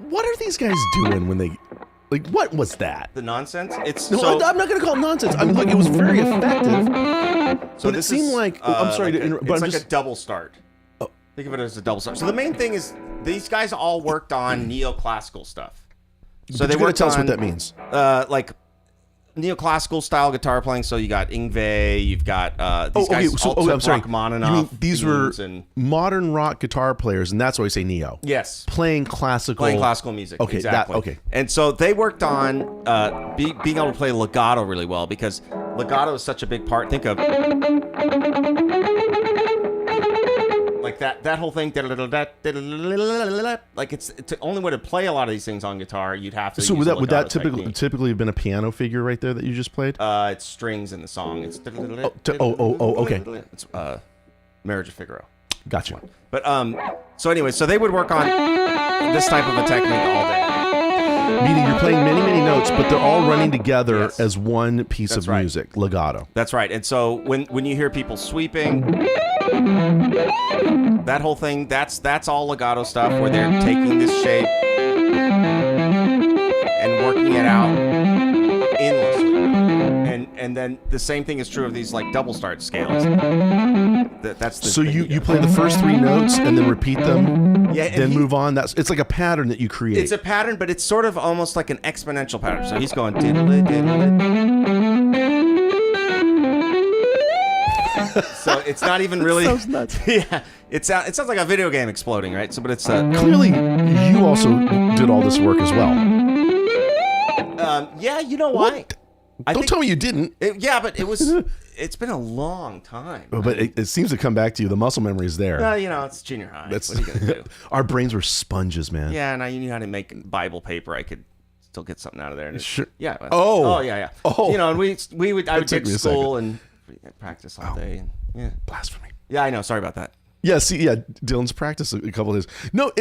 S1: what are these guys doing when they, like, what was that?
S2: The nonsense?
S1: I'm not going to call it nonsense. I mean, look, it was very effective.
S2: So
S1: but it seemed like, I'm sorry to interrupt, but
S2: it's
S1: I'm
S2: like a double start.
S1: Oh.
S2: Think of it as a double start. So the main thing is these guys all worked on neoclassical stuff. So
S1: they want to tell us what that means.
S2: Like neoclassical style guitar playing. So you got Yngwie, you've got these guys.
S1: I'm sorry.
S2: Rachmaninoff,
S1: you mean these were
S2: and
S1: modern rock guitar players, and that's why we say neo.
S2: Yes,
S1: playing classical
S2: music.
S1: Okay,
S2: exactly.
S1: Okay.
S2: And so they worked on being able to play legato really well because legato is such a big part. Think of like that whole thing. Like it's the only way to play a lot of these things on guitar. You'd have to.
S1: So
S2: use
S1: would that typically have been a piano figure right there that you just played?
S2: It's strings in the song. It's
S1: okay.
S2: It's Marriage of Figaro.
S1: Gotcha.
S2: But so anyway, so they would work on this type of a technique all day.
S1: Meaning you're playing many, many notes, but they're all running together as one piece of music, legato.
S2: That's right. And so when you hear people sweeping, that whole thing, that's all legato stuff where they're taking this shape and working it out endlessly. And then the same thing is true of these like double start scales.
S1: So you play the first three notes and then repeat them, then move on. It's like a pattern that you create.
S2: It's a pattern, but it's sort of almost like an exponential pattern. So he's going diddle-it, diddle-it. So it's not even really.
S1: That sounds nuts.
S2: Yeah, it sounds like a video game exploding, right? So, but it's
S1: clearly you also did all this work as well.
S2: Yeah, you know why?
S1: Don't tell me you didn't.
S2: But it was. It's been a long time.
S1: But it seems to come back to you. The muscle memory is there.
S2: Well, it's junior high. What are you gonna do?
S1: Our brains were sponges, man.
S2: Yeah, and I knew how to make Bible paper. I could still get something out of there.
S1: Sure.
S2: Yeah.
S1: Oh,
S2: yeah.
S1: Oh.
S2: And I would take school and practice all day. And, yeah.
S1: Blasphemy.
S2: Yeah, I know. Sorry about that.
S1: Yeah, Dylan's practiced a couple of days. No,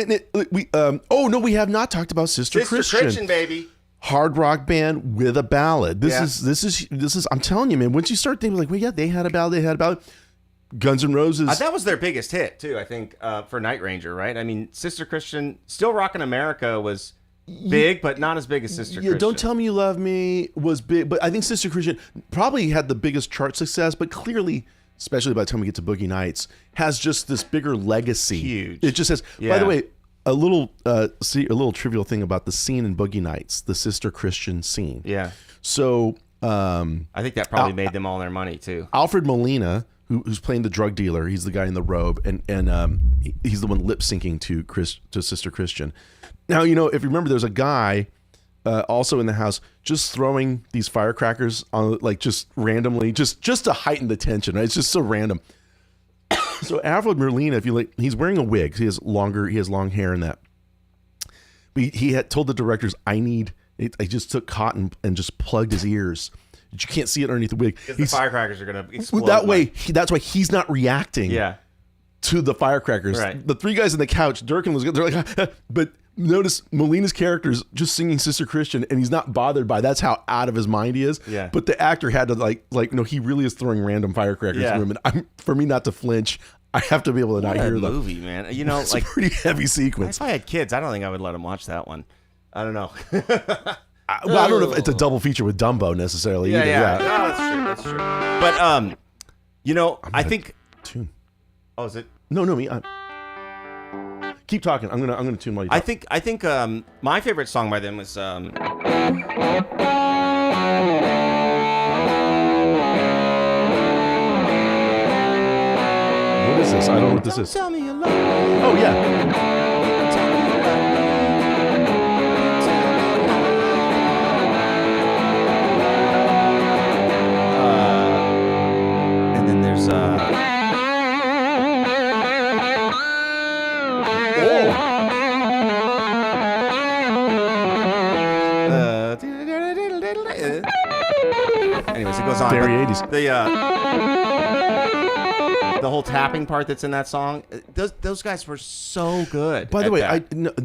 S1: we have not talked about Sister Christian,
S2: baby.
S1: Hard rock band with a ballad. This is. I'm telling you, man. Once you start thinking like, well, yeah, they had a ballad. Guns N' Roses.
S2: That was their biggest hit too. I think for Night Ranger, right? I mean, Sister Christian, Still Rockin' America was big, but not as big as Sister Christian.
S1: Don't Tell Me You Love Me was big, but I think Sister Christian probably had the biggest chart success, but clearly, especially by the time we get to Boogie Nights, has just this bigger legacy.
S2: Huge.
S1: It just has. Yeah. By the way, a little trivial thing about the scene in Boogie Nights, the Sister Christian scene.
S2: Yeah.
S1: So
S2: I think that probably made them all their money too.
S1: Alfred Molina, who's playing the drug dealer, he's the guy in the robe, and he's the one lip syncing to Sister Christian. Now, if you remember, there's a guy also in the house, just throwing these firecrackers on, like, just randomly, just to heighten the tension. Right? It's just so random. So Alfred Molina, if you like, he's wearing a wig. He has long hair in that. But he had told the directors, I just took cotton and just plugged his ears. You can't see it underneath the wig.
S2: Because the firecrackers are going to explode.
S1: That way, that's why he's not reacting to the firecrackers.
S2: Right.
S1: The three guys on the couch, Durkin was, they're like, but notice Molina's character's just singing Sister Christian, and he's not bothered by. That's how out of his mind he is.
S2: Yeah.
S1: But the actor had to like no, he really is throwing random firecrackers to him, and for me not to flinch, I have to be able to not hear them.
S2: Movie, man. You know,
S1: it's
S2: like
S1: a pretty heavy sequence.
S2: If I had kids, I don't think I would let them watch that one. I don't know.
S1: I don't know if it's a double feature with Dumbo necessarily.
S2: Yeah,
S1: either.
S2: yeah. No, that's true. But you know, I think.
S1: Tune.
S2: Oh, is it?
S1: No, me. Keep talking. I'm gonna tune while you talk.
S2: I think my favorite song by them was
S1: What is this? I don't know what this is.
S2: Tell me you love me.
S1: Oh yeah.
S2: And then there's anyways, it goes on.
S1: Very 80s.
S2: The whole tapping part that's in that song, those guys were so good.
S1: By the way,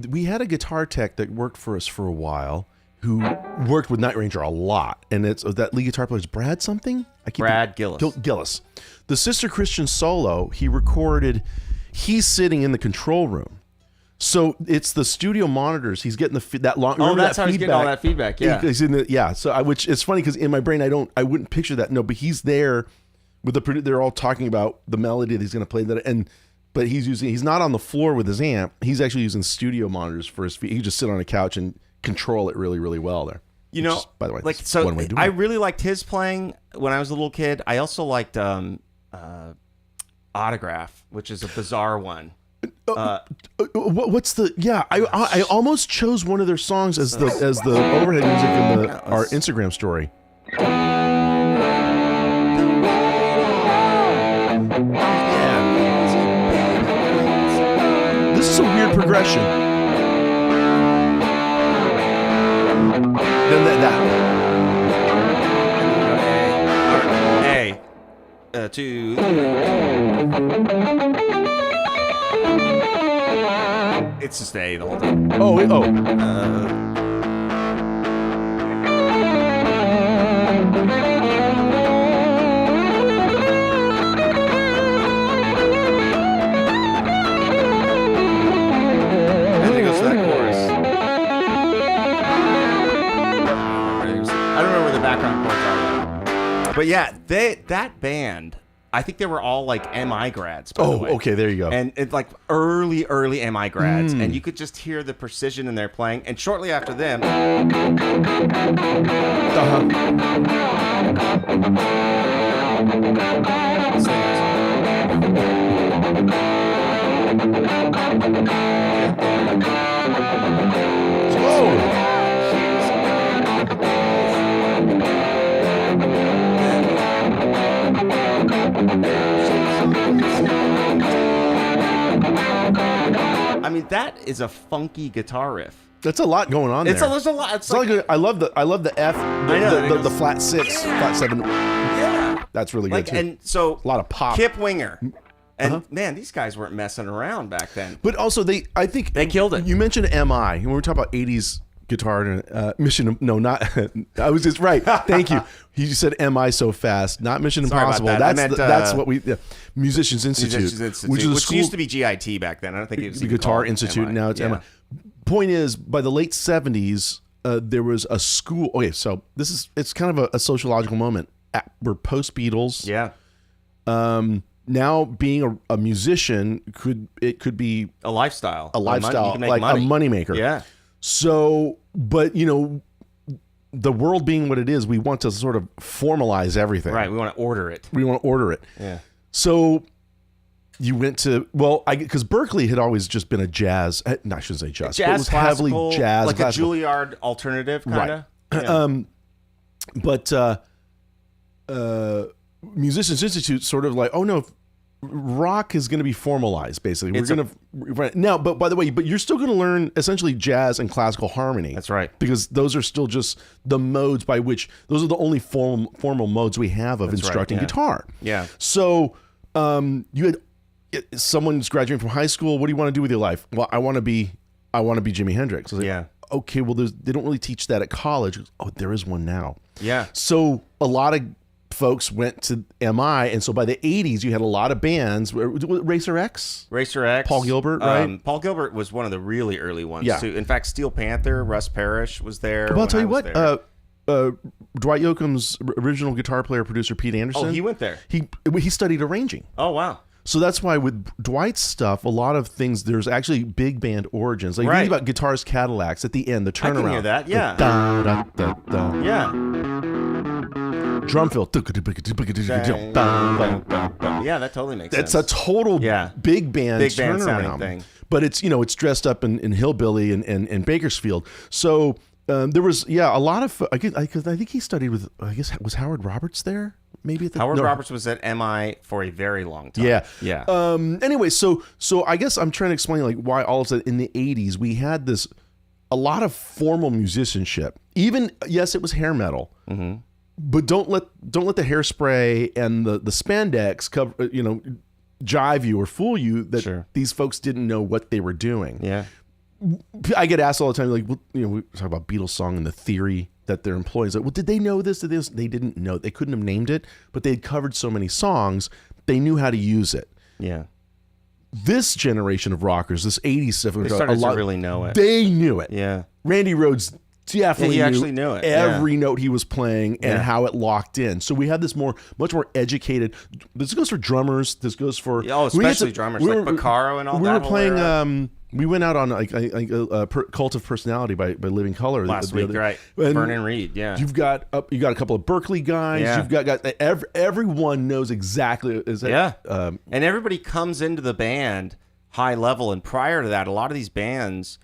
S1: we had a guitar tech that worked for us for a while who worked with Night Ranger a lot, and it's that lead guitar player is Brad something.
S2: Brad Gillis.
S1: Gillis. The Sister Christian solo he recorded. He's sitting in the control room. So it's the studio monitors. He's getting that long.
S2: Oh, that's how he's getting all that feedback. Yeah,
S1: he's in the So which it's funny because in my brain I wouldn't picture that. No, but he's there with the. They're all talking about the melody that he's going to play but he's not on the floor with his amp. He's actually using studio monitors for his feet. He just sit on a couch and control it really, really well there.
S2: You know,
S1: by the way,
S2: like so, I really liked his playing when I was a little kid. I also liked Autograph, which is a bizarre one.
S1: What's the? Yeah, I almost chose one of their songs as the overhead music in our Instagram story. Yeah. This is a weird progression. Then that.
S2: A, 2. It's just A the whole time. And then it goes to that chorus. I don't know where the background chords are. But yeah, that band, I think they were all like MI grads. By the way.
S1: Okay, there you go.
S2: And it's like early MI grads, and you could just hear the precision in their playing. And shortly after them, I mean, that is a funky guitar riff.
S1: That's a lot going on there.
S2: There's a lot. It's like,
S1: I love the F, the flat 6, flat 7.
S2: Yeah,
S1: that's really good too.
S2: And so
S1: a lot of pop.
S2: Kip Winger, and man, these guys weren't messing around back then.
S1: But also, I think
S2: they killed it.
S1: You mentioned MI, and when we talk about 80s guitar, Mission. No, not. I was just right. Thank you. You said MI so fast. Not Mission Impossible. That's what we. Musicians Institute, which
S2: used to be GIT back then. I don't think it was
S1: the Guitar Institute.
S2: MI.
S1: Now it's MI. Point is, by the late 70s, there was a school. Okay, so it's kind of a sociological moment. We're post Beatles.
S2: Yeah.
S1: Now being a musician could be
S2: a lifestyle,
S1: like money. A moneymaker.
S2: Yeah.
S1: So, but the world being what it is, we want to sort of formalize everything.
S2: Right. We want to order it.
S1: Yeah. So You went to because Berkeley had always just been a jazz. No, I shouldn't say jazz.
S2: Jazz,
S1: it was
S2: classical,
S1: heavily jazz,
S2: like
S1: classical.
S2: a Juilliard alternative kind of.
S1: Right. Yeah. But Musicians Institute sort of like, oh no, rock is going to be formalized. Basically, we're going to now. But by the way, you're still going to learn essentially jazz and classical harmony.
S2: That's right,
S1: because those are still just the modes by which those are the only formal modes we have of instructing guitar.
S2: Yeah.
S1: So you had someone's graduating from high school. What do you want to do with your life? Well, I want to be Jimi Hendrix.
S2: Yeah.
S1: Okay. Well, they don't really teach that at college. Oh, there is one now.
S2: Yeah.
S1: So a lot of folks went to MI, and so by the 80s, you had a lot of bands. Racer X, Paul Gilbert, right?
S2: Paul Gilbert was one of the really early ones too. In fact, Steel Panther, Russ Parrish was there.
S1: But I'll tell you what, Dwight Yoakam's original guitar player, producer Pete Anderson.
S2: Oh, he went there.
S1: He studied arranging.
S2: Oh, wow.
S1: So that's why with Dwight's stuff, a lot of things, there's actually big band origins. Like you think about Guitars Cadillacs at the end, the turnaround. I
S2: can hear that, yeah.
S1: Da, da, da, da.
S2: Yeah.
S1: Drum fill.
S2: Yeah, that totally makes sense.
S1: It's a total big band turnaround
S2: thing.
S1: But it's dressed up in Hillbilly and Bakersfield. So there was a lot of I think he studied with was Howard Roberts there maybe at the,
S2: Howard Roberts was at MI for a very long time.
S1: Yeah. Anyway, so I guess I'm trying to explain like why all of a sudden in the 80s we had a lot of formal musicianship. Even yes, it was hair metal. Mm-hmm. But don't let the hairspray and the spandex cover jive you or fool you that these folks didn't know what they were doing.
S2: Yeah,
S1: I get asked all the time, like, we talk about Beatles song and the theory that they're employing. It's like, well, did they know this? They didn't know. They couldn't have named it, but they had covered so many songs, they knew how to use it.
S2: Yeah.
S1: This generation of rockers, this 80s stuff,
S2: they started to really know it.
S1: They knew it.
S2: Yeah.
S1: Randy Rhoads definitely
S2: actually knew it.
S1: Every note he was playing and how it locked in. So we had this much more educated. This goes for drummers. This goes for
S2: especially drummers like Vaccaro and all that.
S1: We were playing. We went out on a Cult of Personality by Living Color
S2: last week, right? Vernon Reid. Yeah,
S1: you've got a couple of Berkeley guys. Yeah. You've got guys. Everyone knows exactly.
S2: And everybody comes into the band high level. And prior to that, a lot of these bands,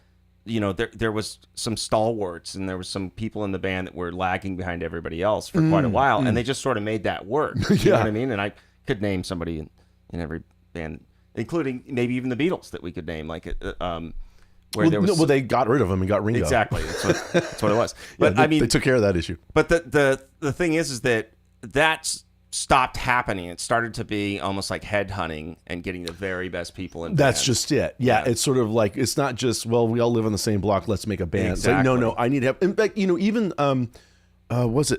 S2: there was some stalwarts and there was some people in the band that were lagging behind everybody else for quite a while, and they just sort of made that work. You know what I mean? And I could name somebody in every band, including maybe even the Beatles that we could name, like there was.
S1: Well, they got rid of them and got Ringo.
S2: Exactly, that's what it was. But
S1: they took care of that issue.
S2: But the thing is that that's stopped happening. It started to be almost like headhunting and getting the very best people in
S1: That's
S2: bands.
S1: just it. Yeah, it's sort of like, it's not just, well, we all live on the same block, let's make a band.
S2: Exactly.
S1: It's like, no, I need to have, in fact, even was it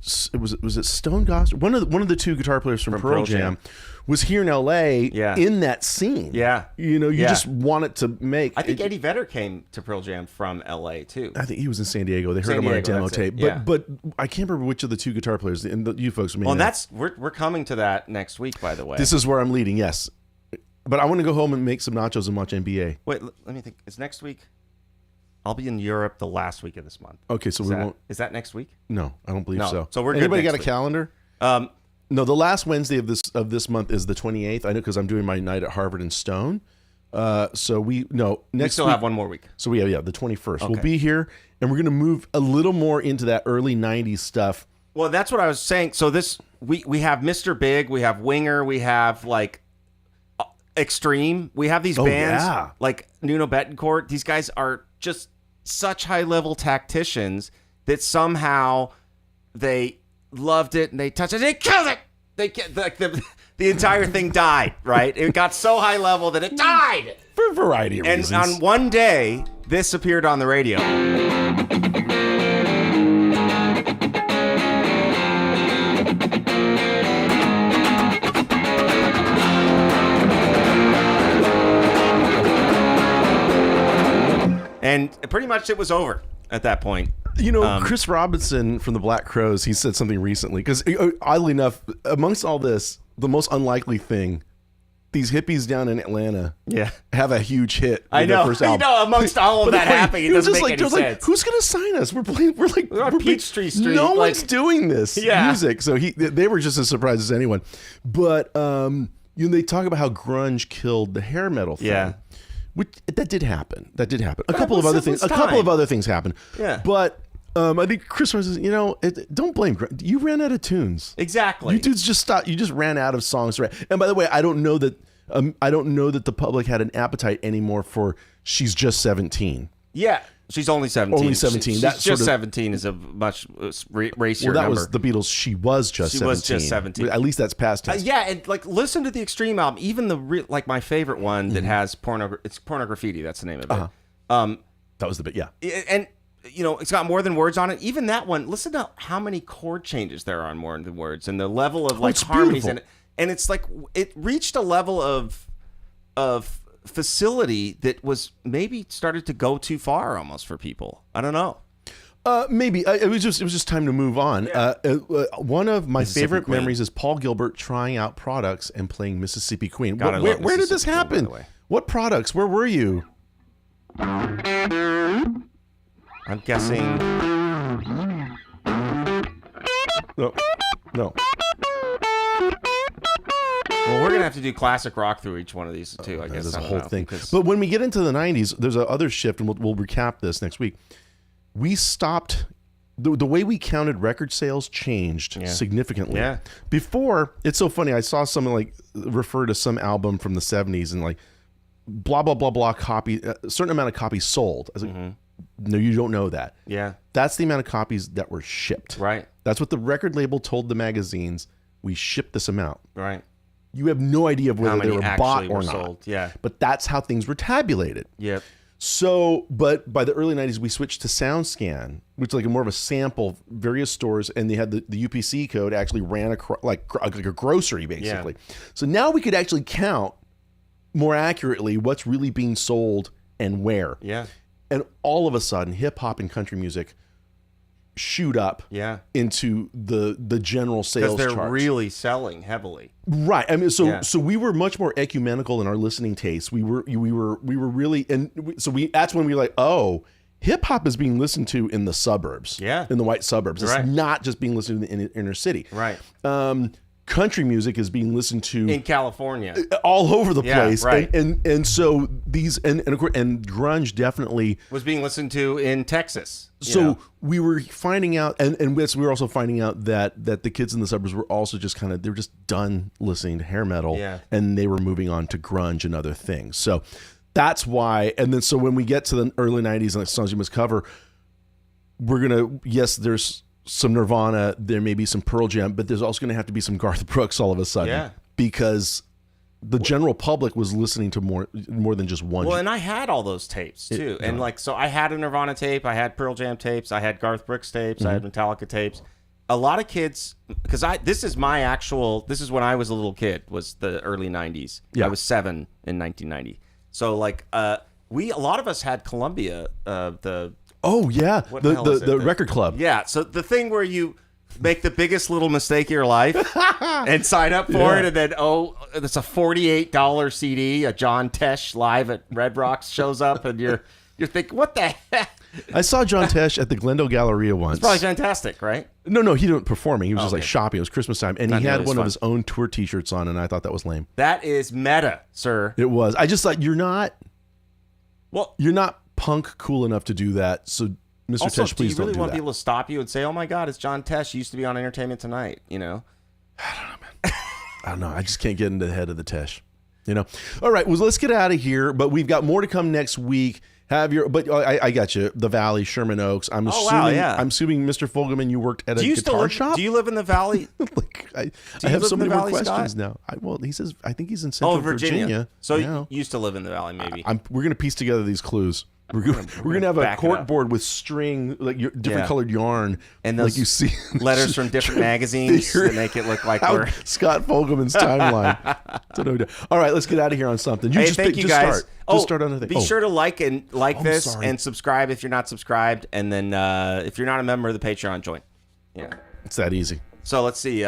S1: Stone Gossard? One of the two guitar players from Pearl Jam was here in LA in that scene.
S2: Yeah.
S1: Just want it to make.
S2: I think Eddie Vedder came to Pearl Jam from LA too.
S1: I think he was in San Diego. They heard him on a demo tape. But I can't remember which of the two guitar players, and you folks may know.
S2: Well, we're coming to that next week, by the way.
S1: This is where I'm leading, yes. But I want to go home and make some nachos and watch NBA.
S2: Wait, let me think. Is next week? I'll be in Europe the last week of this month.
S1: Okay, so we won't.
S2: Is that next week?
S1: No, I don't believe so.
S2: So we're good.
S1: Anybody got a
S2: week.
S1: calendar? No, the last Wednesday of this month is the 28th. I know because I'm doing my night at Harvard and Stone. So we
S2: still have one more week. So
S1: we have the 21st. Okay. We'll be here, and we're going to move a little more into that early 90s stuff.
S2: Well, that's what I was saying. So this we have Mr. Big, we have Winger, we have like Extreme. We have these bands like Nuno Bettencourt. These guys are just such high-level tacticians that somehow they loved it and they touched it. They killed it. The entire thing died, right? It got so high level that it died.
S1: For a variety of reasons.
S2: And on one day, this appeared on the radio. And pretty much it was over at that point.
S1: Chris Robinson from the Black Crowes, he said something recently, because oddly enough, amongst all this, the most unlikely thing, these hippies down in Atlanta have a huge hit with their first album.
S2: Amongst all of that happening, it doesn't make any sense.
S1: Like, who's going to sign us? We're on
S2: Peachtree Street.
S1: No one's doing this music. So they were just as surprised as anyone. But they talk about how grunge killed the hair metal thing.
S2: Yeah.
S1: That did happen. A couple of other things happened.
S2: Yeah.
S1: But I think Chris says, don't blame grunge. You ran out of tunes.
S2: Exactly.
S1: You dudes just stopped. You just ran out of songs. Right. And by the way, I don't know that the public had an appetite anymore for "She's Just 17."
S2: Yeah. She's only 17.
S1: Only 17.
S2: She's just 17 is a much racier
S1: that
S2: number.
S1: Was the Beatles. She was just 17.
S2: She was just 17.
S1: At least that's past tense.
S2: Yeah, and like listen to the Extreme album. Even my favorite one that has it's Pornograffiti. That's the name of it.
S1: That was the bit. Yeah.
S2: And it's got more than words on it. Even that one. Listen to how many chord changes there are on more than words, and the level of harmonies in it. And it's like it reached a level of facility that was maybe started to go too far almost for people. I don't know.
S1: Maybe it was just time to move on.
S2: Yeah.
S1: One of my favorite memories is Paul Gilbert trying out products and playing Mississippi Queen.
S2: God,
S1: where did this happen?
S2: Queen,
S1: what products? Where were you?
S2: I'm guessing.
S1: No.
S2: Well, we're gonna have to do classic rock through each one of these too. I guess
S1: there's a whole thing. But when we get into the '90s, there's another shift, and we'll recap this next week. We stopped. The way we counted record sales changed significantly.
S2: Yeah.
S1: Before, it's so funny. I saw someone refer to some album from the '70s and blah blah blah blah copy. A certain amount of copies sold. I was like, no, you don't know that.
S2: Yeah.
S1: That's the amount of copies that were shipped.
S2: Right.
S1: That's what the record label told the magazines. We shipped this amount.
S2: Right.
S1: You have no idea of whether they were bought or not.
S2: Sold. Yeah.
S1: But that's how things were tabulated.
S2: Yep.
S1: So, but by the early 90s, we switched to SoundScan, which is more of a sample, various stores, and they had the UPC code actually ran across, like a grocery, basically. Yeah. So now we could actually count more accurately what's really being sold and where.
S2: Yeah.
S1: And all of a sudden, hip hop and country music shoot up into the general sales charts.
S2: Because they're really selling heavily.
S1: Right. I mean, so we were much more ecumenical in our listening tastes. We were really, that's when we were like, oh, hip hop is being listened to in the suburbs.
S2: Yeah.
S1: In the white suburbs. It's not just being listened to in the inner city.
S2: Right.
S1: Country music is being listened to
S2: in California,
S1: all over the place.
S2: Right.
S1: And so these and grunge definitely
S2: was being listened to in Texas.
S1: So we were finding out, and we were also finding out that the kids in the suburbs were also just they were just done listening to hair metal, and they were moving on to grunge and other things. So that's why. And then so when we get to the early '90s and Songs You Must Cover, we're gonna there's some Nirvana, there may be some Pearl Jam, but there's also going to have to be some Garth Brooks all of a sudden, because the general public was listening to more than just one.
S2: Well, and I had all those tapes too, so I had a Nirvana tape, I had Pearl Jam tapes, I had Garth Brooks tapes, I had Metallica tapes. A lot of kids, because this is when I was a little kid, was the early '90s. I was 7 in 1990. So a lot of us had Columbia,
S1: Oh yeah, the record club.
S2: Yeah, so the thing where you make the biggest little mistake of your life and sign up for it, and then it's a $48 CD. A John Tesh live at Red Rocks shows up, and you're thinking, what the heck?
S1: I saw John Tesh at the Glendale Galleria once.
S2: It's probably fantastic, right?
S1: No, he didn't performing. He was just shopping. It was Christmas time, and he had one of his own tour T-shirts on, and I thought that was lame.
S2: That is meta, sir.
S1: It was. I just thought you're not punk cool enough to do that. So, Mr. Tesh, please don't do that.
S2: Do you really want people to stop you and say, "Oh my God, it's John Tesh. He used to be on Entertainment Tonight"?
S1: I don't know, man. I don't know. I just can't get into the head of the Tesh. All right. Well, let's get out of here. But we've got more to come next week. I got you. The Valley, Sherman Oaks. I'm assuming, Mr. Fogelman, you worked at a guitar shop.
S2: Do you live in the Valley?
S1: I have so many more questions now. He says I think he's in Central Virginia.
S2: So you used to live in the Valley, maybe.
S1: We're gonna piece together these clues. We're gonna have a cork board with string, different colored yarn,
S2: and those
S1: you see
S2: letters from different magazines that make it look like we're
S1: Scott Fogelman's timeline. All right, let's get out of here on something.
S2: Thank you guys.
S1: Start on anything.
S2: Be sure to like this and subscribe if you're not subscribed, and then if you're not a member of the Patreon, join. Yeah,
S1: it's that easy.
S2: So let's see.